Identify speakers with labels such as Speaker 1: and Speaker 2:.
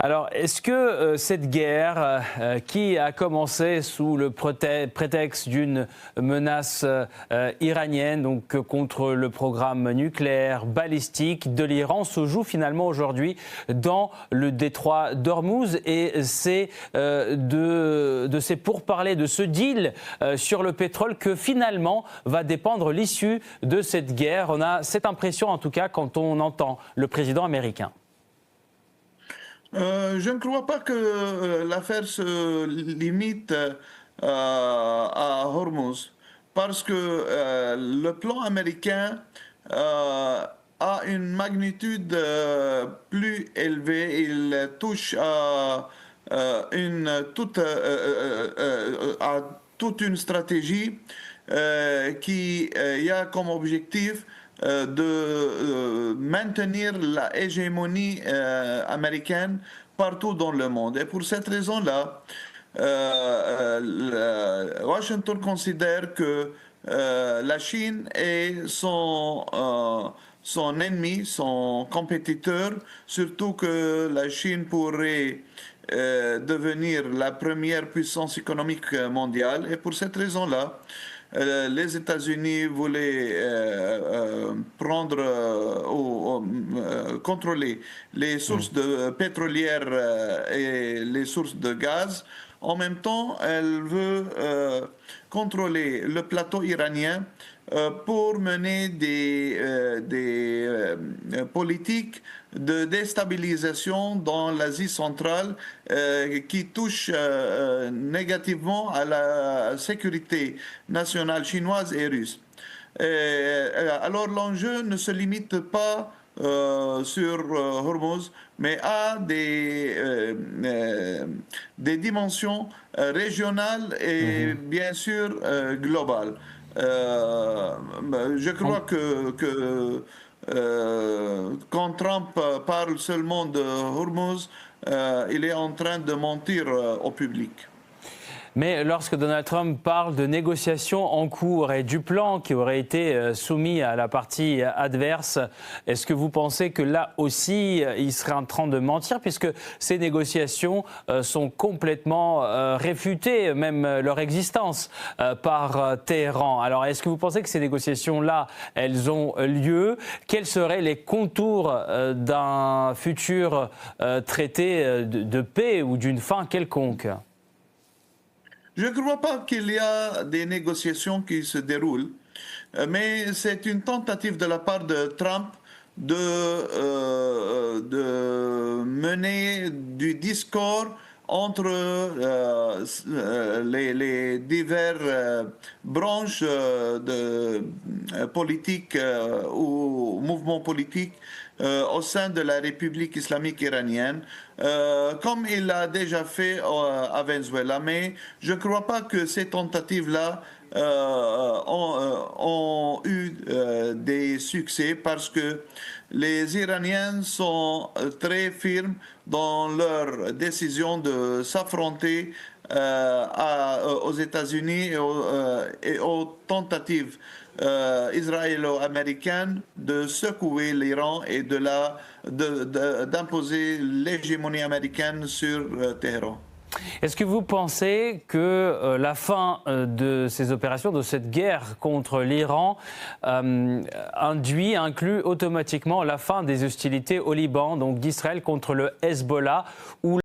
Speaker 1: Alors, est-ce que cette guerre qui a commencé sous le prétexte d'une menace iranienne, donc contre le programme nucléaire balistique de l'Iran, se joue finalement aujourd'hui dans le détroit d'Ormuz, et c'est de ces pourparlers, de ce deal sur le pétrole que finalement va dépendre l'issue de cette guerre. On a cette impression en tout cas quand on entend le président américain.
Speaker 2: Je ne crois pas que l'affaire se limite à Hormuz, parce que le plan américain a une magnitude plus élevée. Il touche à toute une stratégie qui a comme objectif de maintenir la hégémonie américaine partout dans le monde. Et pour cette raison-là, Washington considère que la Chine est son ennemi, son compétiteur, surtout que la Chine pourrait devenir la première puissance économique mondiale. Et pour cette raison-là, les États-Unis voulaient contrôler les sources pétrolières et les sources de gaz. En même temps, elle veut contrôler le plateau iranien pour mener des politiques de déstabilisation dans l'Asie centrale qui touchent négativement à la sécurité nationale chinoise et russe. Alors l'enjeu ne se limite pas sur Hormuz, mais à des dimensions régionales et bien sûr globales. Je crois que quand Trump parle seulement de Hormuz, il est en train de mentir au public.
Speaker 1: Mais lorsque Donald Trump parle de négociations en cours et du plan qui aurait été soumis à la partie adverse, est-ce que vous pensez que là aussi, il serait en train de mentir, puisque ces négociations sont complètement réfutées, même leur existence, par Téhéran? Alors, est-ce que vous pensez que ces négociations-là, elles ont lieu? Quels seraient les contours d'un futur traité de paix ou d'une fin quelconque?
Speaker 2: Je ne crois pas qu'il y a des négociations qui se déroulent, mais c'est une tentative de la part de Trump de mener du discours entre les diverses branches de politique ou mouvements politiques au sein de la République islamique iranienne, comme il l'a déjà fait à Venezuela. Mais je ne crois pas que ces tentatives-là ont eu des succès, parce que les Iraniens sont très firmes dans leur décision de s'affronter aux États-Unis et aux tentatives israélo-américaines de secouer l'Iran et d'imposer l'hégémonie américaine sur Téhéran.
Speaker 1: Est-ce que vous pensez que la fin de ces opérations, de cette guerre contre l'Iran, inclut automatiquement la fin des hostilités au Liban, donc d'Israël contre le Hezbollah, ou